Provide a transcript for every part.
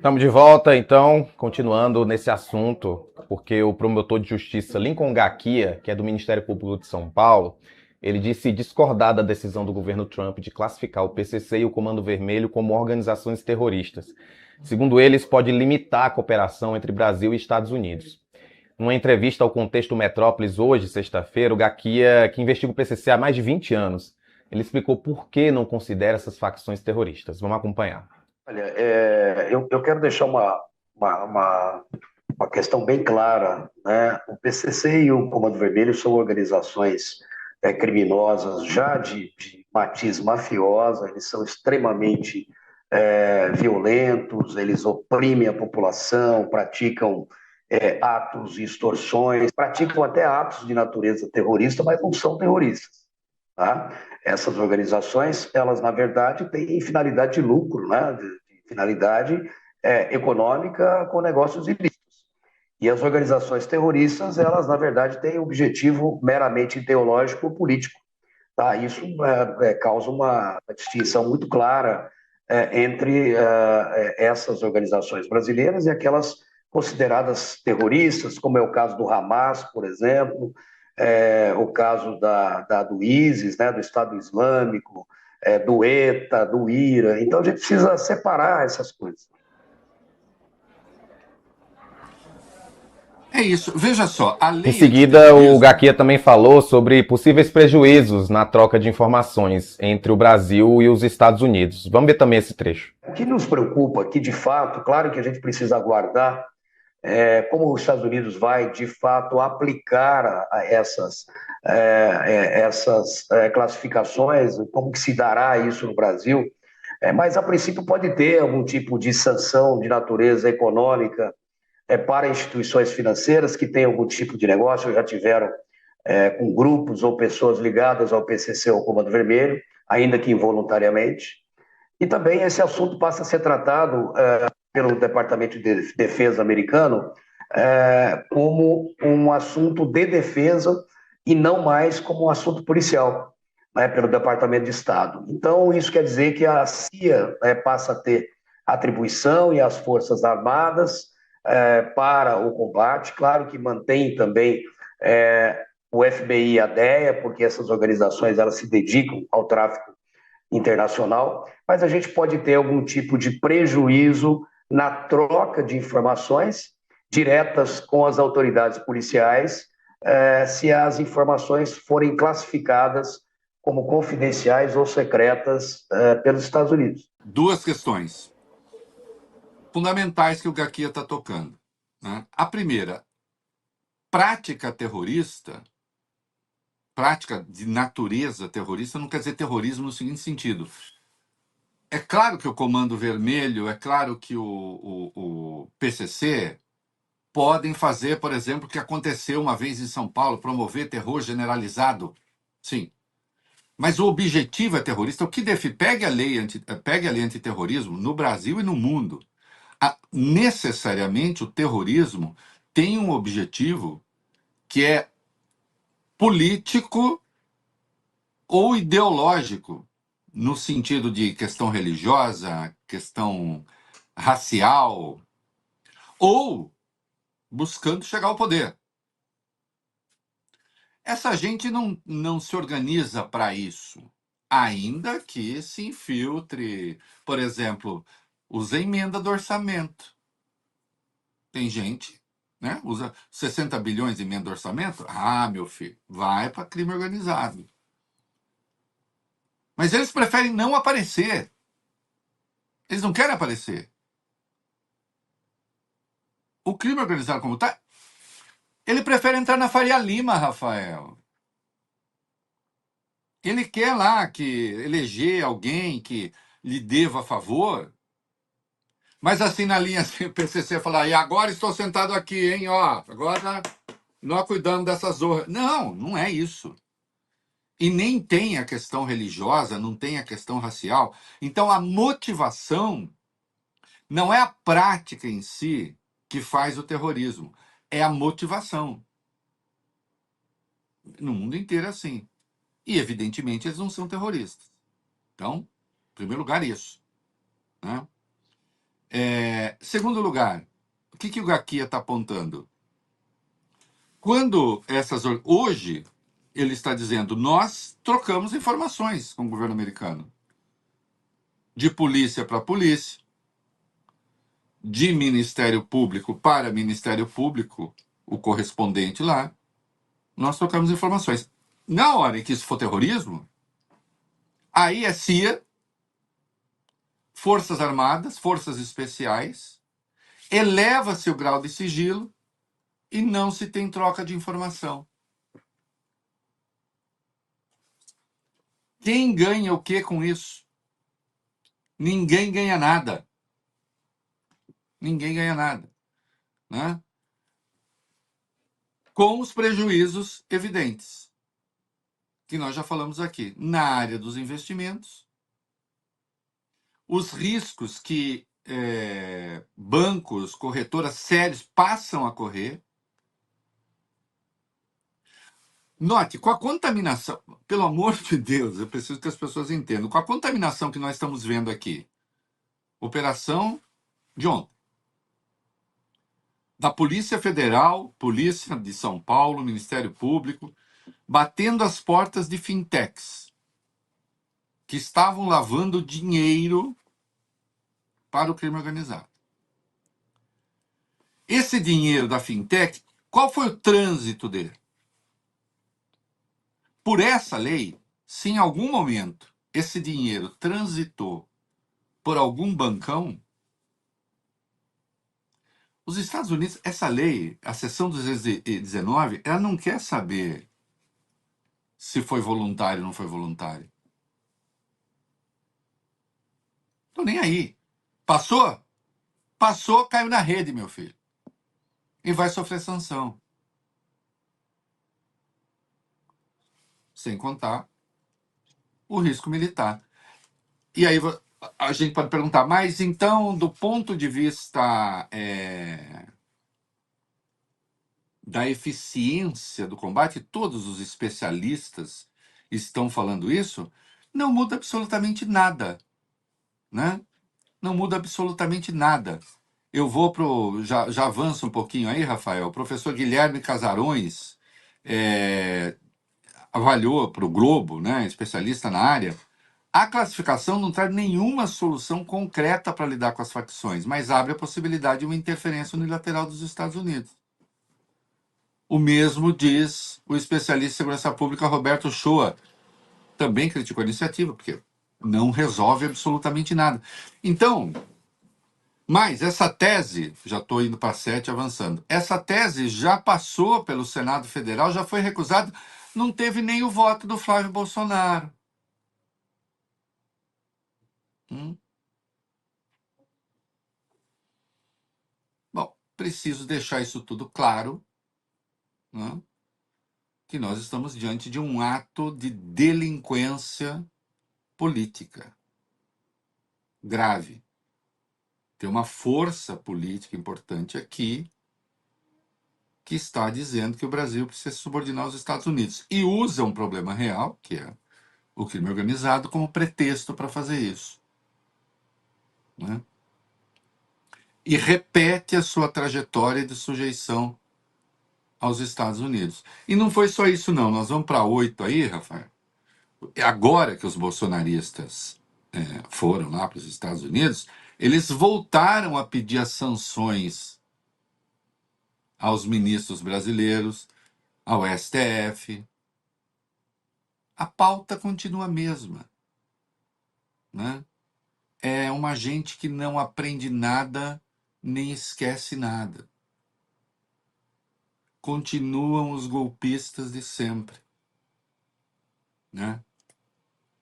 Estamos de volta, então, continuando nesse assunto, porque o promotor de justiça Lincoln Gakia, que é do Ministério Público de São Paulo, ele disse discordar da decisão do governo Trump de classificar o PCC e o Comando Vermelho como organizações terroristas. Segundo ele, isso pode limitar a cooperação entre Brasil e Estados Unidos. Numa entrevista ao Contexto Metrópolis hoje, sexta-feira, o Gakia, que investiga o PCC há mais de 20 anos, ele explicou por que não considera essas facções terroristas. Vamos acompanhar. Olha, eu quero deixar uma, uma, uma questão bem clara, né? O PCC e o Comando Vermelho são organizações criminosas já de matiz mafiosa, eles são extremamente violentos, eles oprimem a população, praticam atos de extorsões, praticam até atos de natureza terrorista, mas não são terroristas, tá? Essas organizações, elas, na verdade, têm finalidade de lucro, né? De finalidade econômica com negócios ilícitos. E as organizações terroristas, elas, na verdade, têm objetivo meramente ideológico ou político. Tá? Isso causa uma distinção muito clara entre essas organizações brasileiras e aquelas consideradas terroristas, como é o caso do Hamas, por exemplo, o caso do ISIS, né, do Estado Islâmico, do ETA, do IRA. Então a gente precisa separar essas coisas. É isso. Veja só, a Em lei seguida, o antiterrorismo. Gakia também falou sobre possíveis prejuízos na troca de informações entre o Brasil e os Estados Unidos. Vamos ver também esse trecho. O que nos preocupa aqui, de fato, claro que a gente precisa aguardar como os Estados Unidos vai, de fato, aplicar essas classificações, como que se dará isso no Brasil, mas, a princípio, pode ter algum tipo de sanção de natureza econômica para instituições financeiras que têm algum tipo de negócio, já tiveram com grupos ou pessoas ligadas ao PCC ou ao Comando Vermelho, ainda que involuntariamente. E também esse assunto passa a ser tratado pelo Departamento de Defesa americano como um assunto de defesa e não mais como um assunto policial, né, pelo Departamento de Estado. Então, isso quer dizer que a CIA passa a ter atribuição e as Forças Armadas para o combate. Claro que mantém também o FBI e a DEA, porque essas organizações elas se dedicam ao tráfico internacional, mas a gente pode ter algum tipo de prejuízo na troca de informações diretas com as autoridades policiais, se as informações forem classificadas como confidenciais ou secretas pelos Estados Unidos. Duas questões fundamentais que o Gakia está tocando, né? A primeira, prática terrorista, prática de natureza terrorista, não quer dizer terrorismo no seguinte sentido. É claro que o Comando Vermelho, é claro que o PCC podem fazer, por exemplo, o que aconteceu uma vez em São Paulo, promover terror generalizado. Sim. Mas o objetivo é terrorista. O que pegue a lei antiterrorismo no Brasil e no mundo. Necessariamente o terrorismo tem um objetivo que é político ou ideológico, no sentido de questão religiosa, questão racial, ou buscando chegar ao poder. Essa gente não se organiza para isso, ainda que se infiltre, por exemplo, usa emenda do orçamento. Tem gente, né, usa 60 bilhões de emenda do orçamento. Ah, meu filho, vai para crime organizado. Mas eles preferem não aparecer. Eles não querem aparecer. O crime organizado como está, ele prefere entrar na Faria Lima, Rafael. Ele quer lá que eleger alguém que lhe deva favor, mas assim na linha assim, o PCC falar, e agora estou sentado aqui, hein, ó, agora nós cuidamos dessa zorra. Não, não é isso. E nem tem a questão religiosa, não tem a questão racial. Então a motivação não é a prática em si que faz o terrorismo, é a motivação. No mundo inteiro é assim. E evidentemente eles não são terroristas. Então, em primeiro lugar, isso, né? Segundo lugar, o que o Gaquia está apontando? Quando hoje, ele está dizendo, nós trocamos informações com o governo americano. De polícia para polícia, de Ministério Público para Ministério Público, o correspondente lá, nós trocamos informações. Na hora em que isso for terrorismo, aí é CIA, Forças Armadas, Forças Especiais, eleva-se o grau de sigilo e não se tem troca de informação. Quem ganha o que com isso? Ninguém ganha nada. Ninguém ganha nada, né? Com os prejuízos evidentes, que nós já falamos aqui, na área dos investimentos, os riscos que bancos, corretoras sérios passam a correr. Note, com a contaminação, pelo amor de Deus, eu preciso que as pessoas entendam, com a contaminação que nós estamos vendo aqui, operação de ontem, da Polícia Federal, Polícia de São Paulo, Ministério Público, batendo as portas de fintechs, que estavam lavando dinheiro para o crime organizado. Esse dinheiro da fintech, qual foi o trânsito dele? Por essa lei, se em algum momento esse dinheiro transitou por algum bancão, os Estados Unidos, essa lei, a seção 219, ela não quer saber se foi voluntário ou não foi voluntário. Tô nem aí. Passou? Passou, caiu na rede, meu filho. E vai sofrer sanção. Sem contar o risco militar. E aí a gente pode perguntar, mas então, do ponto de vista da eficiência do combate, todos os especialistas estão falando isso, não muda absolutamente nada, né? Não muda absolutamente nada. Eu vou já avança um pouquinho aí, Rafael. O professor Guilherme Casarões avaliou para o Globo, né, especialista na área, a classificação não traz nenhuma solução concreta para lidar com as facções, mas abre a possibilidade de uma interferência unilateral dos Estados Unidos. O mesmo diz o especialista em segurança pública Roberto Shoa. Também criticou a iniciativa, porque não resolve absolutamente nada. Então, mas essa tese, já estou indo para 7, avançando, essa tese já passou pelo Senado Federal, já foi recusada, não teve nem o voto do Flávio Bolsonaro. Bom, preciso deixar isso tudo claro, né? Que nós estamos diante de um ato de delinquência política grave. Tem uma força política importante aqui que está dizendo que o Brasil precisa se subordinar aos Estados Unidos e usa um problema real, que é o crime organizado, como pretexto para fazer isso, né? E repete a sua trajetória de sujeição aos Estados Unidos. E não foi só isso, não. Nós vamos para 8 aí, Rafael. Agora que os bolsonaristas foram lá para os Estados Unidos, eles voltaram a pedir as sanções aos ministros brasileiros, ao STF. A pauta continua a mesma, né? É uma gente que não aprende nada nem esquece nada. Continuam os golpistas de sempre, né?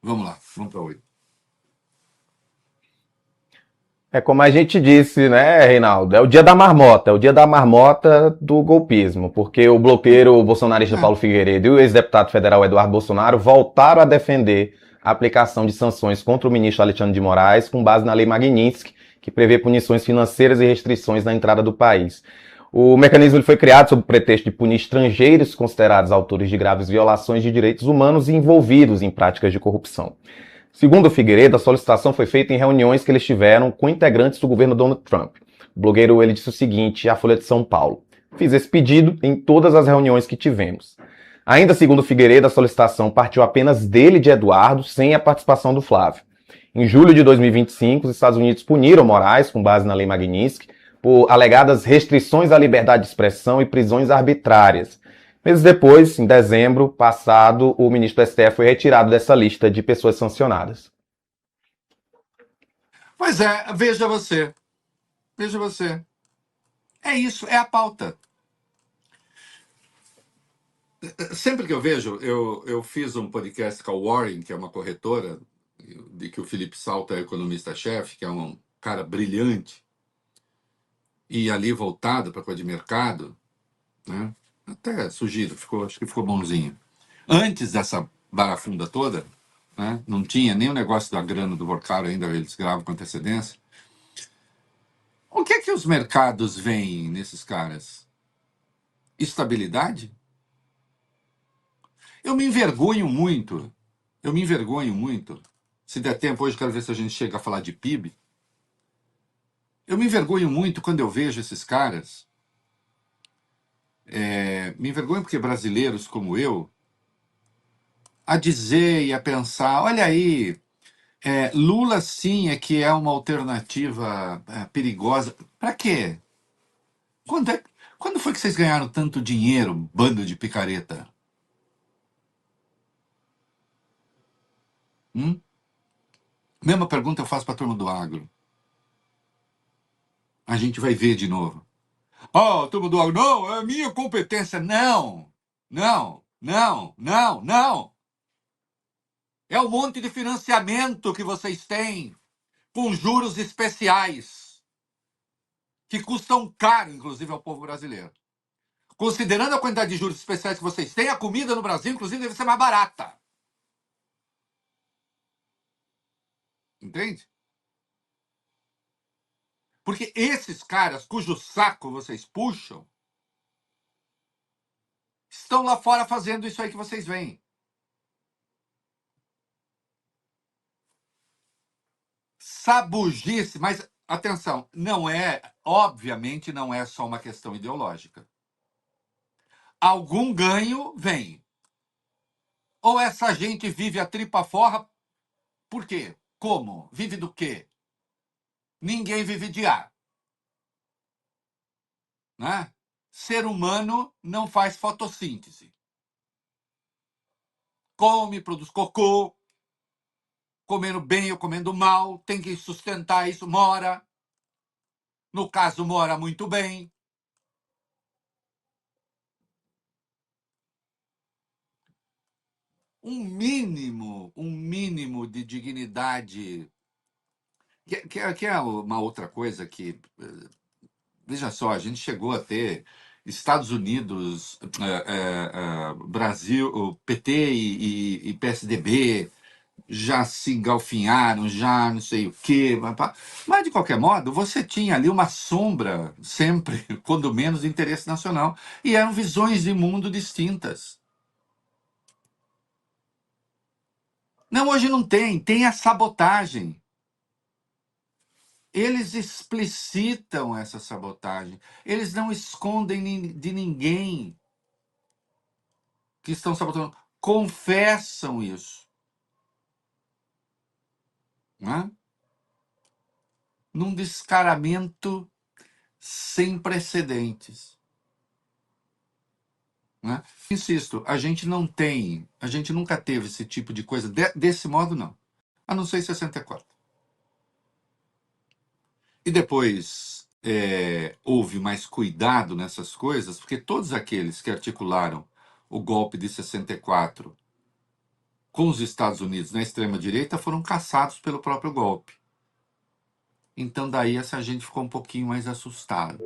Vamos lá, vamos para 8. É como a gente disse, né, Reinaldo? É o dia da marmota do golpismo, porque o bloqueiro bolsonarista Paulo Figueiredo e o ex-deputado federal Eduardo Bolsonaro voltaram a defender a aplicação de sanções contra o ministro Alexandre de Moraes com base na Lei Magnitsky, que prevê punições financeiras e restrições na entrada do país. O mecanismo foi criado sob o pretexto de punir estrangeiros considerados autores de graves violações de direitos humanos e envolvidos em práticas de corrupção. Segundo Figueiredo, a solicitação foi feita em reuniões que eles tiveram com integrantes do governo Donald Trump. O blogueiro ele disse o seguinte à Folha de São Paulo: fiz esse pedido em todas as reuniões que tivemos. Ainda segundo Figueiredo, a solicitação partiu apenas dele e de Eduardo, sem a participação do Flávio. Em julho de 2025, os Estados Unidos puniram Moraes, com base na Lei Magnitsky, por alegadas restrições à liberdade de expressão e prisões arbitrárias. Meses depois, em dezembro passado, o ministro do STF foi retirado dessa lista de pessoas sancionadas. Pois é, veja você. Veja você. É isso, é a pauta. Sempre que eu vejo, eu fiz um podcast com a Warren, que é uma corretora, de que o Felipe Salto é economista-chefe, que é um cara brilhante, e ali voltado para a coisa de mercado, né? Até sugiro, acho que ficou bonzinho. Antes dessa barafunda toda, né? Não tinha nem o negócio da grana do Borcaro ainda, eles gravam com antecedência. O que é que os mercados veem nesses caras? Estabilidade? Eu me envergonho muito. Eu me envergonho muito. Se der tempo, hoje quero ver se a gente chega a falar de PIB. Eu me envergonho muito quando eu vejo esses caras. Me envergonho porque brasileiros como eu, a dizer e a pensar, olha aí, Lula sim é que é uma alternativa perigosa. Para quê? Quando, quando foi que vocês ganharam tanto dinheiro, bando de picareta? Hum? Mesma pergunta eu faço para a turma do agro. A gente vai ver de novo. Oh, turma do agro, não, é a minha competência. Não, não, não, não, não. É um monte de financiamento que vocês têm, com juros especiais, que custam caro, inclusive, ao povo brasileiro. Considerando a quantidade de juros especiais que vocês têm, a comida no Brasil, inclusive, deve ser mais barata. Entende? Porque esses caras cujo saco vocês puxam estão lá fora fazendo isso aí que vocês veem. Sabugice, mas atenção, obviamente não é só uma questão ideológica. Algum ganho vem. Ou essa gente vive a tripa fora, por quê? Como? Vive do quê? Ninguém vive de ar. Né? Ser humano não faz fotossíntese. Come, produz cocô, comendo bem ou comendo mal, tem que sustentar isso, mora. No caso, mora muito bem. Um mínimo de dignidade. Que é uma outra coisa que. Veja só, a gente chegou a ter Estados Unidos, Brasil, o PT e PSDB já se engalfinharam, já não sei o quê. Mas, de qualquer modo, você tinha ali uma sombra, sempre, quando menos, de interesse nacional. E eram visões de mundo distintas. Não, hoje não tem. Tem a sabotagem. Eles explicitam essa sabotagem. Eles não escondem de ninguém que estão sabotando. Confessam isso. Né? Num descaramento sem precedentes. Né? Insisto, a gente nunca teve esse tipo de coisa, desse modo não. A não ser em 64. E depois houve mais cuidado nessas coisas, porque todos aqueles que articularam o golpe de 64 com os Estados Unidos na extrema-direita foram caçados pelo próprio golpe. Então daí essa gente ficou um pouquinho mais assustada.